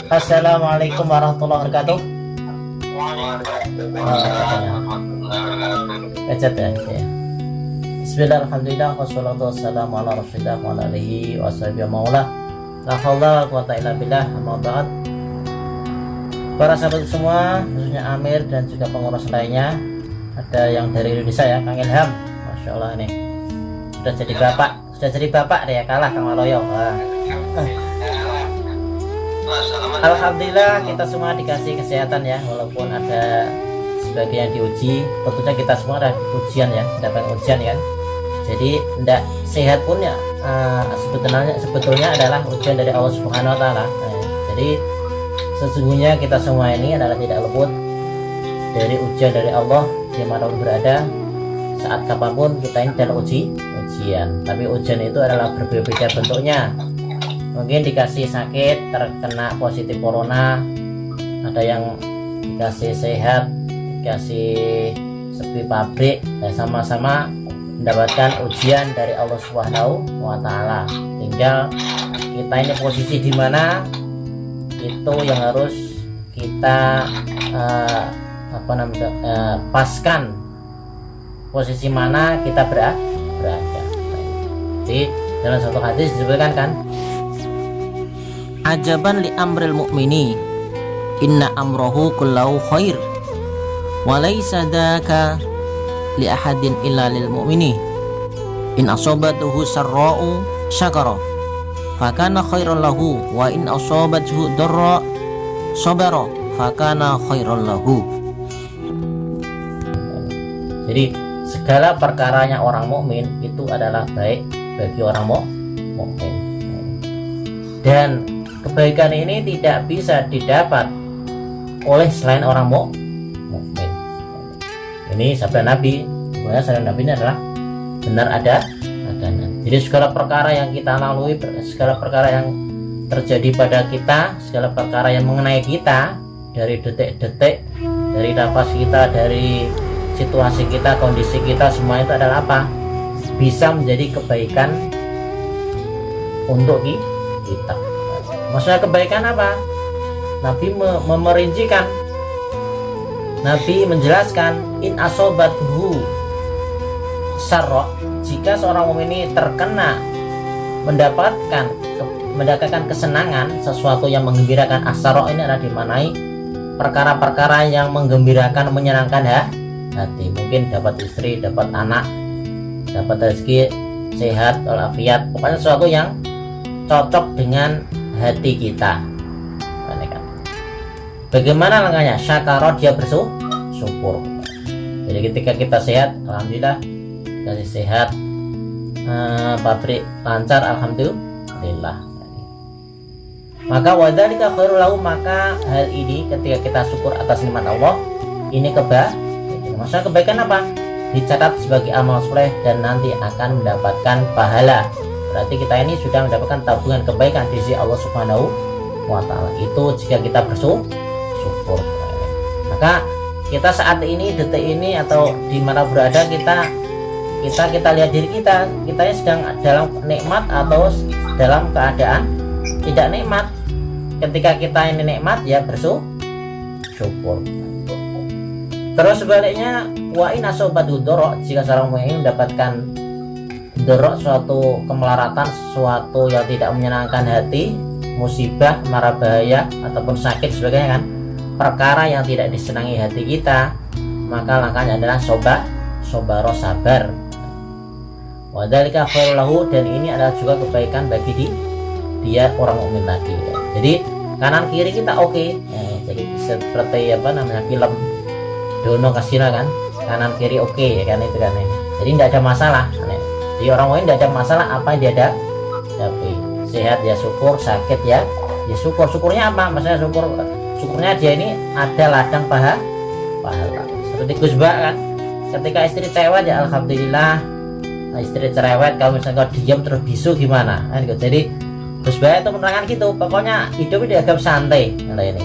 Assalamualaikum warahmatullahi wabarakatuh. Kecet ya. Bismillah, alhamdulillah, wassalatu wassalamu ala rasulillah wa ala alihi wa sahbihi maula. La haula wa quwata illa billah, amma ba'd. Para sahabat semua, khususnya Amir dan juga pengurus lainnya, ada yang dari Indonesia ya, Kang Ilham. Masya Allah ini sudah jadi bapak deh ya, kalah Kang Waloyo. Alhamdulillah kita semua dikasih kesehatan ya, walaupun ada sebagian diuji. Tentunya kita semua ada ujian ya, dapat ujian kan. Jadi tidak sehat pun ya sebetulnya adalah ujian dari Allah Subhanahu Wa Taala. Jadi sesungguhnya kita semua ini adalah tidak luput dari ujian dari Allah dimanapun berada, saat kapanpun kita ini dalam ujian. Tapi ujian itu adalah berbeda-beda bentuknya. Mungkin dikasih sakit, terkena positif corona, ada yang dikasih sehat, dikasih sepi pabrik, dan sama-sama mendapatkan ujian dari Allah Subhanahu wa Ta'ala. Tinggal kita ini posisi di mana itu yang harus kita paskan, posisi mana kita berada. Jadi dalam satu hadis disebutkan kan, ajaban li amril mu'mini inna amrohu kullahu khair wa laysa daka li ahadin illa lil mu'mini in asabatuhu sarra'u syakara fakana khairan lahu wa in asabathu darra sabara fakana khairan lahu. Jadi segala perkaranya orang mukmin itu adalah baik bagi orang mukmin. Dan kebaikan ini tidak bisa didapat oleh selain orang mukmin. Ini sabda Nabi. Sebenarnya sabda Nabi ini adalah benar adanya. Jadi segala perkara yang kita lalui, segala perkara yang terjadi pada kita, segala perkara yang mengenai kita, dari detik-detik, dari nafas kita, dari situasi kita, kondisi kita, semua itu adalah apa? Bisa menjadi kebaikan untuk kita. Maksudnya kebaikan apa? Nabi memerincikan, Nabi menjelaskan, in asobathu sarra, jika seorang mukmin ini terkena mendapatkan kesenangan, sesuatu yang menggembirakan. Asaro ini adalah dimanai perkara-perkara yang menggembirakan, menyenangkan hati. Mungkin dapat istri, dapat anak, dapat rezeki, sehat, walafiat, pokoknya sesuatu yang cocok dengan hati kita. Bagaimana langkahnya? Syakara, dia bersyukur. Jadi ketika kita sehat, alhamdulillah, kasih sehat, pabrik lancar, alhamdulillah. Maka wadzalika khairul lahu, maka hal ini ketika kita syukur atas nikmat Allah, ini kebaikan. Maksudnya kebaikan apa? Dicatat sebagai amal soleh dan nanti akan mendapatkan pahala. Berarti kita ini sudah mendapatkan tabungan kebaikan di sisi Allah Subhanahu wa Ta'ala. Itu jika kita bersyukur. Maka kita saat ini, detik ini, atau di mana berada, kita lihat diri kita sedang dalam nikmat atau dalam keadaan tidak nikmat. Ketika kita ini nikmat, ya bersyukur. Terus sebaliknya, wa in asobatu doro, jika seorang mukmin mendapatkan dorok, suatu kemelaratan, sesuatu yang tidak menyenangkan hati, musibah, mara bahaya, ataupun sakit sebagainya kan, perkara yang tidak disenangi hati kita, maka langkahnya adalah sobaro, sabar. Wadzalika khairul lahu, dan ini adalah juga kebaikan bagi dia orang mukmin tadi. Jadi kanan kiri kita oke. Jadi seperti film Dono Kasino kan, kanan kiri oke ya kan, itu kan. Jadi tidak ada masalah. Jadi orang lain tidak ada masalah apa yang dia hadapi. Sehat ya syukur, sakit ya syukur. Syukurnya apa? Maksudnya syukurnya dia ini ada ladang pahala. Seperti Gus Ba kan, ketika istri cerewet ya alhamdulillah. Istri cerewet, kalau misalnya kau diam terus bisu gimana? Jadi Gus Ba itu menerangkan gitu. Pokoknya hidup dianggap santai. Nah ini,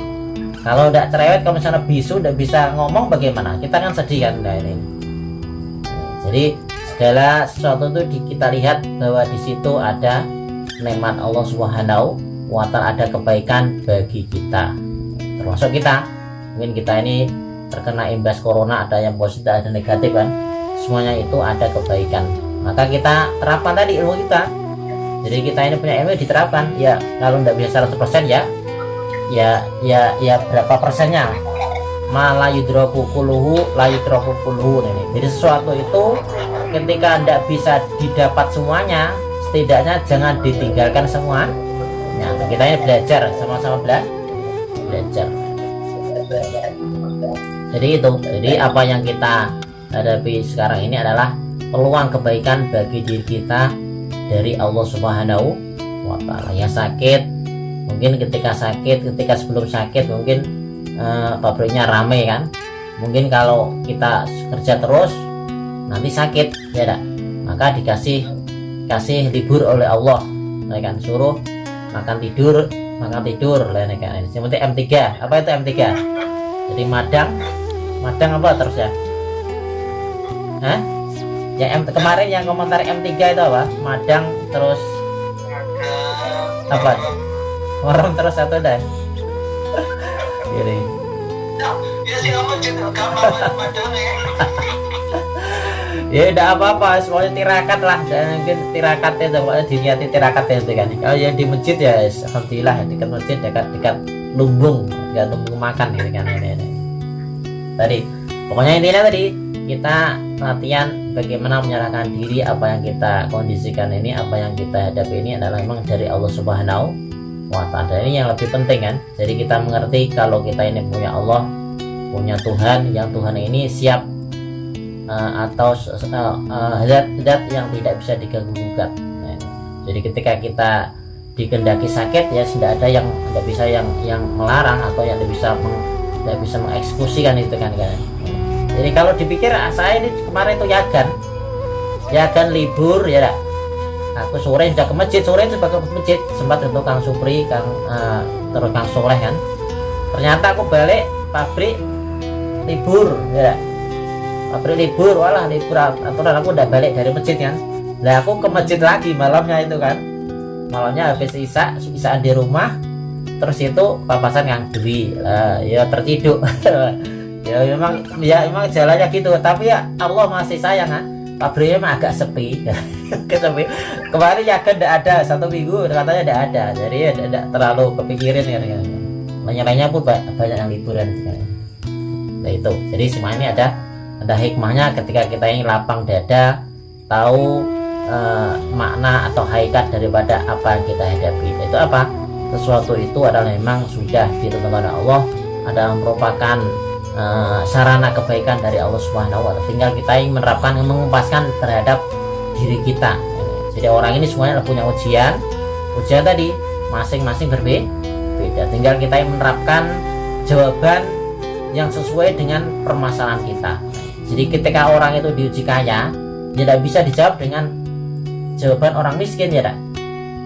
kalau tidak cerewet, kalau misalnya bisu tidak bisa ngomong bagaimana? Kita kan sedih kan? Nah ini. Jadi segala sesuatu itu kita lihat bahwa di situ ada nikmat Allah Subhanahu wa Ta'ala, ada kebaikan bagi kita, termasuk kita. Mungkin kita ini terkena imbas corona, ada yang positif ada negatif kan, semuanya itu ada kebaikan. Maka kita terapkan tadi ilmu kita. Jadi kita ini punya ilmu diterapkan ya. Kalau tidak bisa 100% ya berapa persennya, malah yudroku kuluhu layudroku kuluhu ini. Jadi sesuatu itu ketika tidak bisa didapat semuanya, setidaknya jangan ditinggalkan semua. Nah, kita ini belajar, sama-sama belajar. Jadi itu, jadi apa yang kita hadapi sekarang ini adalah peluang kebaikan bagi diri kita dari Allah Subhanahu wa Ta'ala. Yang sakit mungkin ketika sebelum sakit mungkin pabriknya rame kan, mungkin kalau kita kerja terus nanti sakit ya tak? Maka dikasih libur oleh Allah ya kan, suruh makan tidur lah ya kan. Seperti M3, apa itu M3? Jadi madang apa terus ya? Hah? Yang kemarin yang komentar M3 itu apa? Madang terus apa? Orang terus satu dah. Jadi. Ya udah apa-apa, semuanya tirakat lah. Dan mungkin tirakatnya pokoknya diniati tirakatnya itu kan. Kalau yang di masjid ya alhamdulillah, dekat masjid, dekat lumbung makan gitu kan ini. Tadi pokoknya intinya tadi kita latihan bagaimana menyerahkan diri. Apa yang kita kondisikan ini, apa yang kita hadapi ini adalah memang dari Allah Subhanahu wa Ta'ala. Ini yang lebih penting kan. Jadi kita mengerti kalau kita ini punya Allah, punya Tuhan, yang Tuhan ini siap atau zat yang tidak bisa diganggu gugat. Nah, jadi ketika kita dikehendaki sakit ya tidak ada yang tidak bisa yang melarang atau yang tidak bisa mengeksekusikan itu kan. Jadi kalau dipikir saya ini kemarin itu yagan libur ya dak. Aku sore sudah ke masjid, sempat untuk Kang Supri, terus Kang Soleh kan. Ternyata aku balik pabrik libur ya dak. Pabrik libur, walah libur aturan aku udah balik dari masjid kan. Lah aku ke masjid lagi malamnya itu kan. Malamnya habis isaan di rumah, terus itu papasan Kang Dwi lah ya terciduk. ya memang jalannya gitu, tapi ya Allah masih sayang kan. Pabriknya memang agak sepi. Sepi. Kemarin ya kan tidak ada, 1 minggu katanya tidak ada, jadi ya tidak terlalu kepikirin kan. Lainnya pun banyak yang liburan kan. Nah itu, jadi semua ini ada hikmahnya ketika kita ini lapang dada, tahu makna atau hakikat daripada apa yang kita hadapi. Itu apa? Sesuatu itu adalah memang sudah ditentukan oleh Allah, adalah merupakan sarana kebaikan dari Allah Subhanahu wa Ta'ala. Tinggal kita yang menerapkan, mengupaskan terhadap diri kita. Jadi orang ini semuanya punya ujian tadi masing-masing berbeda. Tinggal kita yang menerapkan jawaban yang sesuai dengan permasalahan kita. Jadi ketika orang itu diuji kaya, tidak bisa dijawab dengan jawaban orang miskin ya tak?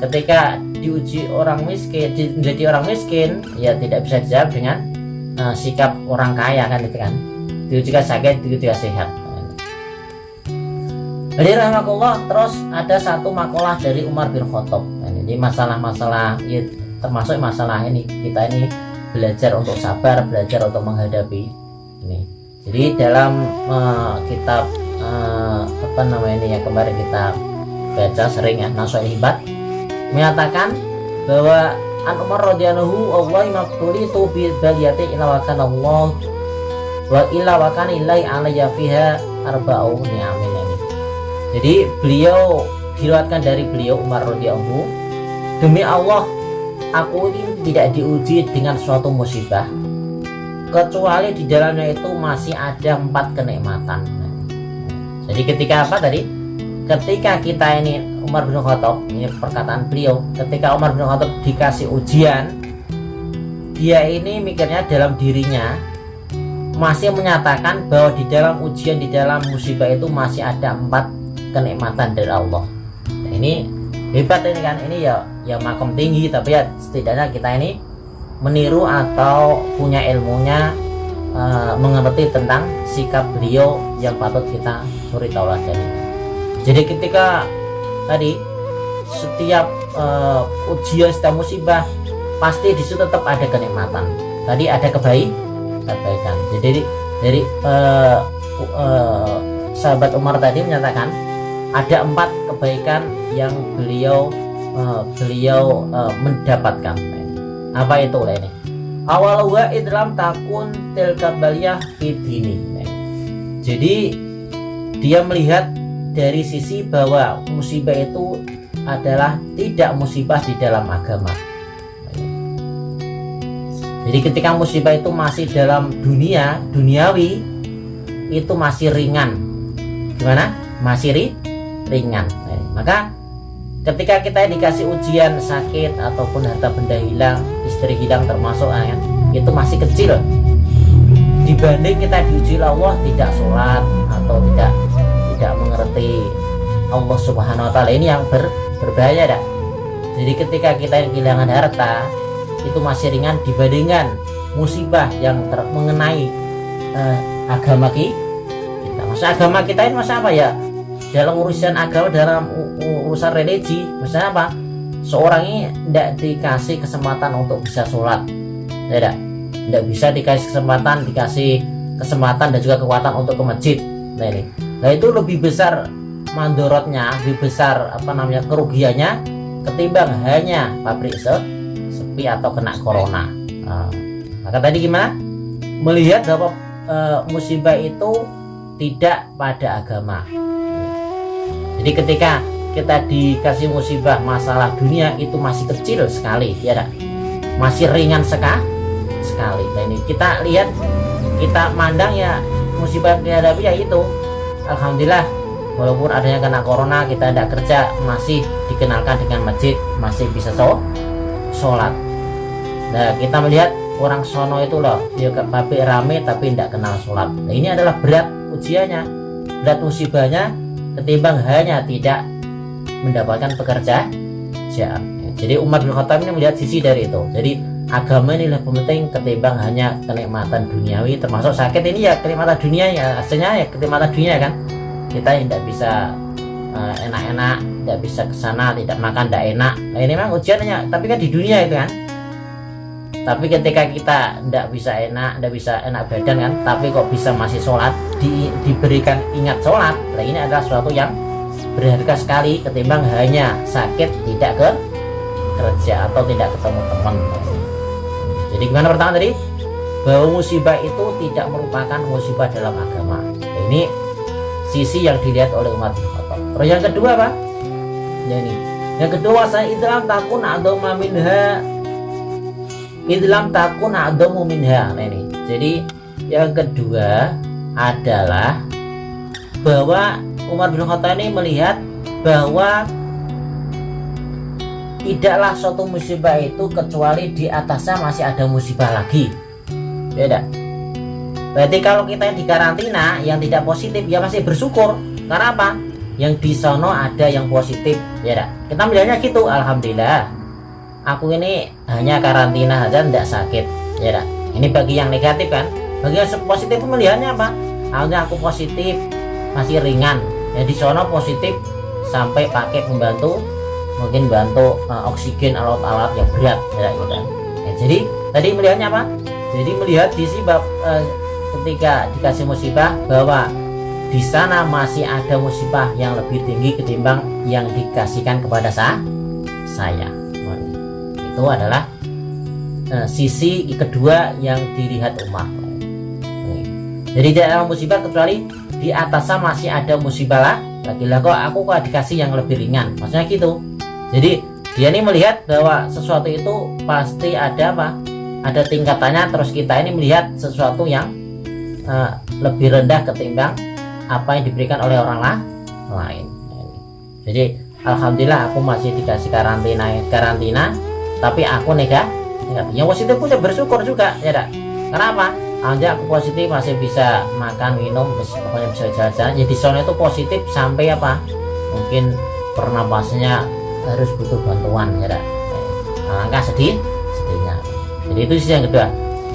Ketika diuji orang miskin, menjadi orang miskin, ya tidak bisa dijawab dengan sikap orang kaya kan itu kan. Diuji sakit, diuji sehat. Jadi rahmatullah, terus ada satu makalah dari Umar bin Khattab. Ini masalah-masalah ya, termasuk masalah ini kita ini belajar untuk sabar, belajar untuk menghadapi ini. Jadi dalam kitab apa namanya ini yang kemarin kita baca sering ya, Nasuhul Ibad, menyatakan bahwa An Umar radhiyallahu Allah maqtuli tu bi baliyati ila wa kana Allah wa illa wa kana ilai alayya fiha arba'u ni'amin. Jadi beliau diriwayatkan dari beliau Umar radhiyallahu, demi Allah aku ini tidak diuji dengan suatu musibah kecuali di dalamnya itu masih ada 4 kenikmatan. Jadi ketika apa tadi? Ketika kita ini Umar bin Khattab, ini perkataan beliau, ketika Umar bin Khattab dikasih ujian, dia ini mikirnya dalam dirinya masih menyatakan bahwa di dalam ujian, di dalam musibah itu masih ada 4 kenikmatan dari Allah. Nah, ini hebat ini kan, ini ya makom tinggi, tapi ya setidaknya kita ini meniru atau punya ilmunya, mengerti tentang sikap beliau yang patut kita suri tauladan. Jadi ketika tadi setiap ujian, setiap musibah, pasti di situ tetap ada kenikmatan. Tadi ada kebaikan. Jadi dari sahabat Umar tadi menyatakan ada 4 kebaikan yang beliau mendapatkan. Apa itu lah ini? Awalnya idlam takun tilka baliyah fidini. Jadi dia melihat dari sisi bahwa musibah itu adalah tidak musibah di dalam agama. Jadi ketika musibah itu masih dalam duniawi, itu masih ringan. Gimana? Masih ringan. Maka ketika kita dikasih ujian sakit ataupun harta benda hilang, istri hilang termasuk kan, itu masih kecil dibanding kita diuji Allah tidak sholat atau tidak mengerti Allah Subhanahu Wa Taala. Ini yang berbahaya dah. Jadi ketika kita kehilangan harta itu masih ringan dibandingkan musibah yang mengenai agama kita. Masa agama kita ini masa apa ya? Dalam urusan agama, dalam urusan religi, misalnya apa? Seorang ini tidak dikasih kesempatan untuk bisa sholat, tidak bisa dikasih kesempatan dan juga kekuatan untuk ke masjid. Nah itu lebih besar mandorotnya, lebih besar kerugiannya ketimbang hanya pabrik sepi atau kena corona. Maka tadi gimana? Melihat bahwa musibah itu tidak pada agama. Jadi ketika kita dikasih musibah masalah dunia itu masih kecil sekali, ya, masih ringan sekali. Nah ini kita lihat, kita mandang ya musibah yang dihadapi ya itu. Alhamdulillah, walaupun adanya kena corona, kita tidak kerja, masih dikenalkan dengan masjid, masih bisa sholat. Nah kita melihat orang sono itu loh, dia ke pabrik rame tapi tidak kenal sholat. Nah ini adalah berat ujiannya, berat musibahnya ketimbang hanya tidak mendapatkan pekerjaan. Jadi Umar bin Khattab ini melihat sisi dari itu. Jadi agama ini lebih penting ketimbang hanya kenikmatan duniawi, termasuk sakit ini ya kenikmatan dunia ya, aslinya ya kenikmatan dunia kan. Kita tidak bisa enak-enak, tidak bisa kesana, tidak makan tidak enak. Nah ini memang ujiannya, tapi kan di dunia itu kan. Tapi ketika kita tidak bisa enak badan kan, tapi kok bisa masih sholat, diberikan ingat sholat, nah ini adalah sesuatu yang berharga sekali ketimbang hanya sakit tidak ke kerja atau tidak ketemu teman. Jadi gimana pertama tadi? Bahwa musibah itu tidak merupakan musibah dalam agama. Nah, ini sisi yang dilihat oleh Umar bin Khattab. Terus yang kedua apa? Ya ini. Yang kedua, saya idlam takun adoma minha. Idlam takun adomu minha. Nah ini. Jadi yang kedua adalah bahwa Umar bin Khattab ini melihat bahwa tidaklah suatu musibah itu kecuali di atasnya masih ada musibah lagi. Beda. Berarti kalau kita yang di karantina yang tidak positif ya masih bersyukur. Karena apa? Yang di sono ada yang positif. Ya, kita melihatnya gitu. Alhamdulillah. Aku ini hanya karantina saja, tidak sakit. Ya, ini bagi yang negatif kan. Bagi yang positif melihatnya apa? Alhamdulillah aku positif, masih ringan. Ya di sono positif sampai pakai pembantu, mungkin bantu oksigen, alat-alat yang berat. Ya, gitu. Ya, jadi tadi melihatnya apa? Jadi melihat di sini ketika dikasih musibah bahwa di sana masih ada musibah yang lebih tinggi ketimbang yang dikasihkan kepada saya. Itu adalah sisi kedua yang dilihat Umar. Jadi tidak ada musibah kecuali di atasnya masih ada musibah lagi lah, kok aku dikasih yang lebih ringan, maksudnya gitu. Jadi dia ini melihat bahwa sesuatu itu pasti ada apa? Ada tingkatannya. Terus kita ini melihat sesuatu yang lebih rendah ketimbang apa yang diberikan oleh orang lain. Jadi alhamdulillah aku masih dikasih karantina, tapi aku negatif. Yang positif pun bersyukur juga, ya dak. Kenapa? Alhamdulillah aku positif, masih bisa makan minum, pokoknya bisa jalan-jalan. Jadi zona itu positif sampai apa? Mungkin pernapasannya harus butuh bantuan, ya dak. Angka sedihnya. Jadi itu sisi yang kedua.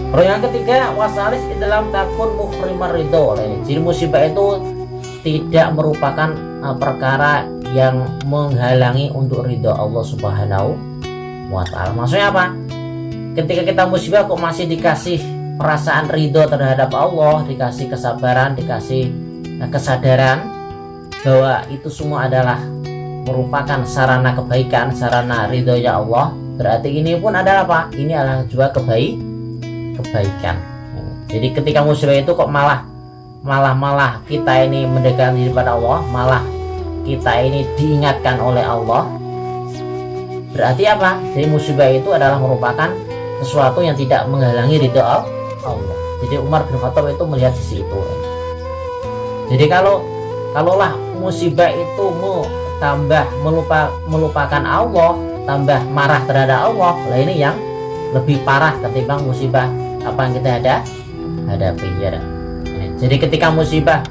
Terus yang ketiga, wasalis dalam takun muhrimar ridho. Jadi musibah itu tidak merupakan perkara yang menghalangi untuk ridho Allah Subhanahu wa Ta'ala. Maksudnya apa? Ketika kita musibah kok masih dikasih perasaan ridho terhadap Allah, dikasih kesabaran, dikasih kesadaran bahwa itu semua adalah merupakan sarana kebaikan, sarana ridhonya Allah, berarti ini pun adalah apa? Ini adalah juga kebaikan. Jadi ketika musibah itu kok malah kita ini mendekatkan diri pada Allah, malah kita ini diingatkan oleh Allah, berarti apa? Jadi musibah itu adalah merupakan sesuatu yang tidak menghalangi ridho Allah. Jadi Umar bin Khattab itu melihat sisi itu. Jadi kalaulah musibah itu tambah melupakan Allah, tambah marah terhadap Allah, lah ini yang lebih parah ketimbang musibah apa yang kita hadapi ya. Jadi ketika musibah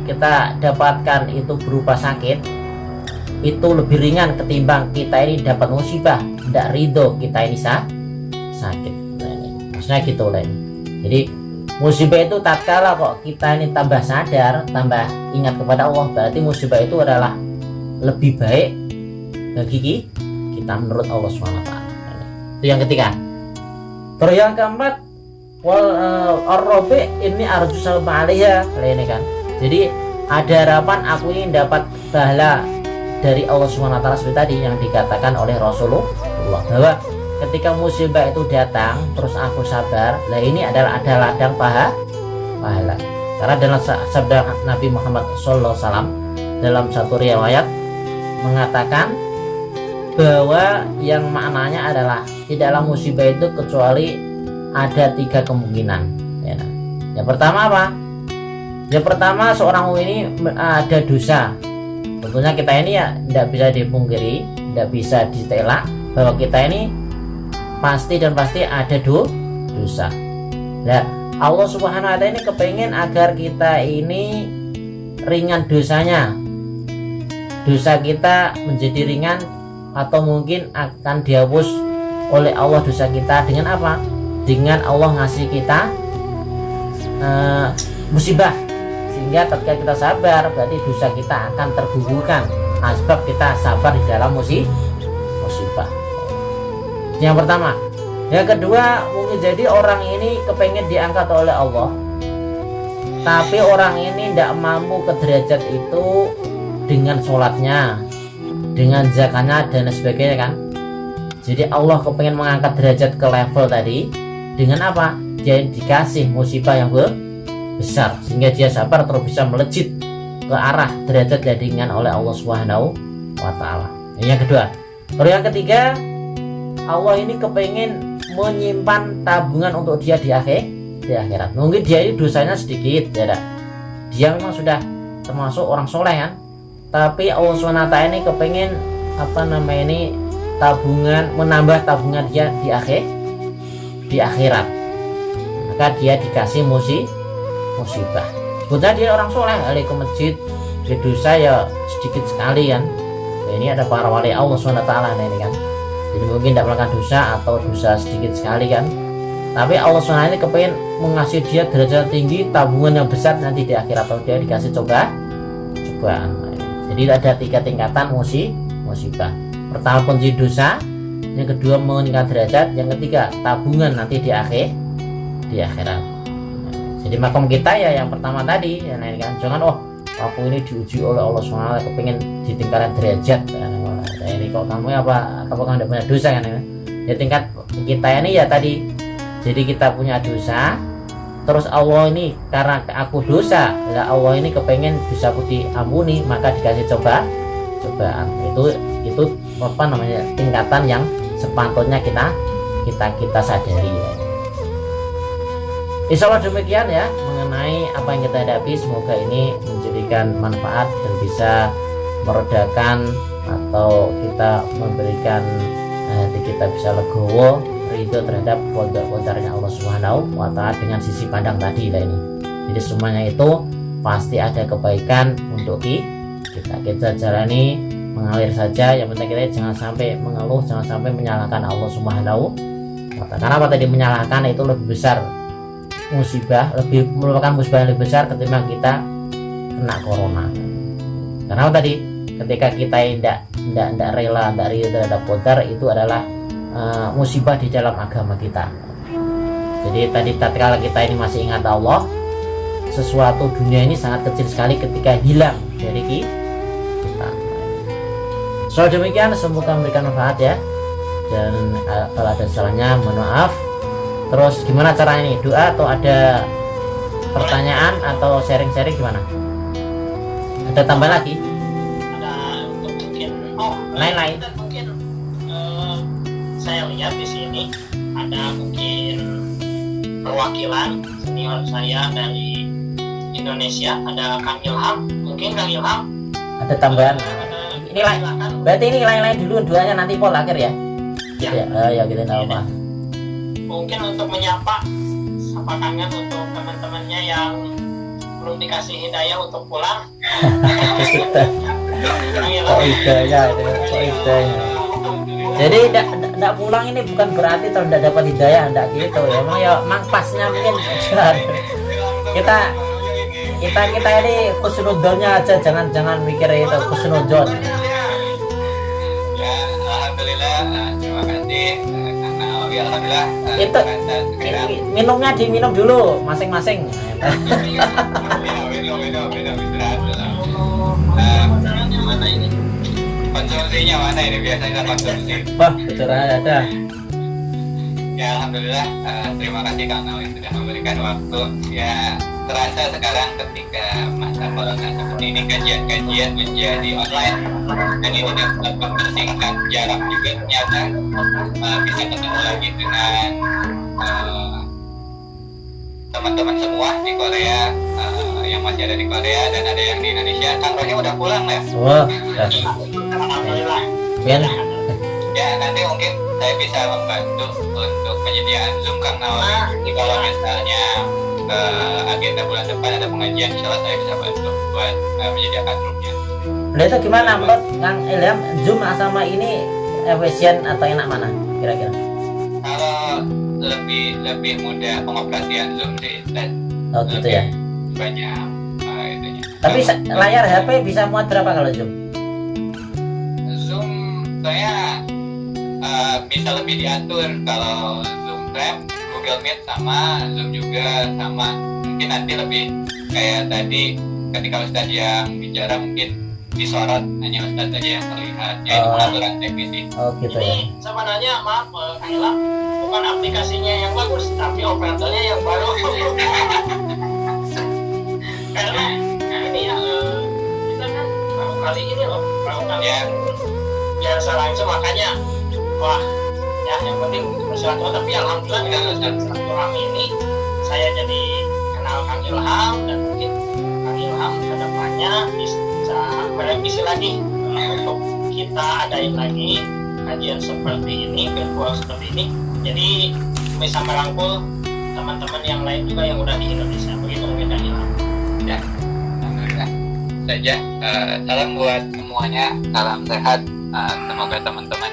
kita dapatkan itu berupa sakit, itu lebih ringan ketimbang kita ini dapat musibah tidak ridho, kita ini sakit. Nah, ini maksudnya gitu lah. Jadi musibah itu tatkala kok kita ini tambah sadar, tambah ingat kepada Allah, berarti musibah itu adalah lebih baik bagi kita menurut Allah SWT. Itu yang ketiga. Terus yang keempat, ar-rabi' ini arju salma alaiha, ini kan. Jadi ada harapan aku ini dapat pahala dari Allah SWT seperti tadi yang dikatakan oleh Rasulullah, bahwa ketika musibah itu datang terus aku sabar, lah ini adalah ada ladang pahala. Karena dalam sabda Nabi Muhammad SAW dalam satu riwayat mengatakan bahwa yang maknanya adalah tidaklah musibah itu kecuali ada 3 kemungkinan ya. Yang pertama apa? Yang pertama, seorang ini ada dosa. Tentunya kita ini ya tidak bisa dipungkiri, tidak bisa ditolak bahwa kita ini pasti ada dosa. Nah, Allah Subhanahu wa Ta'ala ini kepengen agar kita ini ringan dosanya, dosa kita menjadi ringan, atau mungkin akan dihapus oleh Allah dosa kita dengan apa? Dengan Allah ngasih kita musibah, sehingga ketika kita sabar berarti dosa kita akan tergugurkan, sebab kita sabar di dalam musibah. Yang pertama. Yang kedua, mungkin jadi orang ini kepengen diangkat oleh Allah, tapi orang ini tidak mampu ke derajat itu dengan sholatnya, dengan zakatnya dan sebagainya kan. Jadi Allah kepengen mengangkat derajat ke level tadi dengan apa? Dia dikasih musibah yang besar sehingga dia sabar terus bisa melejit ke arah derajat jadikan oleh Allah Subhanahu wa Ta'ala. Yang kedua. Lalu yang ketiga, Allah ini kepengen menyimpan tabungan untuk dia di akhirat. Mungkin dia ini dosanya sedikit ya, dia memang sudah termasuk orang soleh kan, tapi Allah SWT ini kepengen tabungan, menambah tabungan dia di akhirat, maka dia dikasih musibah. Sebetulnya dia orang soleh, ahli ke masjid, dia dosa ya sedikit sekali kan. Nah, ini ada para wali Allah SWT ini kan, jadi mungkin tidak melakukan dosa atau dosa sedikit sekali kan, tapi Allah SWT ini kepengen mengasih dia derajat tinggi, tabungan yang besar nanti di akhirat, atau dia dikasih cobaan. Jadi ada 3 tingkatan musibah. Pertama kunci dosa, yang kedua meningkat derajat, yang ketiga tabungan nanti di akhirat. Jadi makom kita ya yang pertama tadi ya, kan, jangan aku ini diuji oleh Allah SWT kepengen ditingkatkan derajat. Nah, ini kok kamu apakah anda punya dosa kan ya, tingkat kita ini ya tadi, jadi kita punya dosa, terus Allah ini karena aku dosa, ya Allah ini kepengen dosaku diampuni, maka dikasih cobaan. Itu tingkatan yang sepatutnya kita sadari ya. Insya Allah demikian ya mengenai apa yang kita hadapi. Semoga ini menjadikan manfaat dan bisa meredakan atau kita memberikan hati kita bisa legowo, ridho terhadap kodar-kodarnya Allah Subhanahu wa Ta'ala dengan sisi pandang tadi lah ini. Jadi semuanya itu pasti ada kebaikan untuk kita jalani, mengalir saja. Yang penting kita jangan sampai mengeluh, jangan sampai menyalahkan Allah Subhanahu wa Ta'ala. Karena apa tadi, menyalahkan itu lebih besar musibah, merupakan musibah yang lebih besar ketimbang kita kena corona. Karena tadi ketika kita tidak rela, tidak ridho terhadap qadar, itu adalah musibah di dalam agama kita. Jadi tadi tatkala kita ini masih ingat Allah, sesuatu dunia ini sangat kecil sekali ketika hilang dari kita. So demikian, semoga memberikan manfaat ya, dan kalau ada salahnya mohon maaf. Terus gimana caranya nih, doa atau ada pertanyaan atau sharing-sharing gimana? Ada tambah lagi? Ada mungkin Lain-lain. mungkin saya lihat di sini ada mungkin perwakilan senior saya dari Indonesia, ada Kang Ilham. Mungkin Kang Ilham Ada tambahan? Ini lain. silakan. Berarti ini lain-lain dulu, doanya nanti pol akhir ya? Ya. Ya gitu, nggak apa. Mungkin untuk menyapa sapa kangen untuk teman-temannya yang belum dikasih hidayah untuk pulang. Kang Ilham. Kok hidayah itu? Kok hidayah? Jadi tidak pulang ini bukan berarti kalau tidak dapat hidayah, tidak gitu ya. Emang ya mang pasnya mungkin kita ini khusnudonnya aja, jangan mikir itu khusnudon. Ya, alhamdulillah, terima kasih karena alhamdulillah Itu minumnya diminum dulu masing-masing. minum istirahat dulu. Mana ini? Konsumsinya mana ini biasanya konsumsi? Wah, bocoran ada. Ya alhamdulillah, terima kasih Kang Nawi sudah memberikan waktu. Ya terasa sekarang ketika masa corona seperti ini kajian-kajian menjadi online, dan ini dapat mempersingkat jarak juga ternyata, bisa ketemu lagi dengan teman-teman semua di Korea, yang masih ada di Korea dan ada yang di Indonesia. Kang Rohnya udah pulang ya? Wah, Alhamdulillah. Ben. Ya nanti mungkin saya bisa membantu untuk penyediaan Zoom Kang Nawawi. Jadi kalau misalnya agenda bulan depan ada pengajian, insya Allah saya bisa bantu buat menyediakan roomnya. Nah itu gimana menurut Kang Ilham, Zoom sama ini efisien atau enak mana kira-kira? Kalau lebih mudah pengoperasian Zoom sih, dan Oh gitu ya. banyak itunya. Tapi layar HP bisa muat berapa kalau Zoom? Zoom saya bisa lebih diatur. Kalau Zoom Prep, Google Meet sama Zoom juga sama. Mungkin nanti lebih kayak tadi ketika Ustadz yang bicara mungkin disorot, hanya Ustadz saja yang terlihat. Ya itu pengaturan teknis sih. Oh gitu ya. Ini sebenarnya maaf Kang Ilham, bukan aplikasinya yang bagus, tapi operatornya yang baru. Karena ini ya kita kan baru kali ini loh, baru kali Ya. biasa langsung, makanya wah ya yang penting bersilaturahmi. Tapi alhamdulillah dengan silaturahmi ini saya jadi kenal Kang Ilham, dan mungkin Kang Ilham kedepannya bisa merevisi lagi untuk kita adain lagi kajian seperti ini, virtual seperti ini, jadi bisa merangkul teman-teman yang lain juga yang udah di Indonesia. Begitu mungkin Kang Ilham. Ya, alhamdulillah saja. Salam buat semuanya, salam sehat. Semoga teman-teman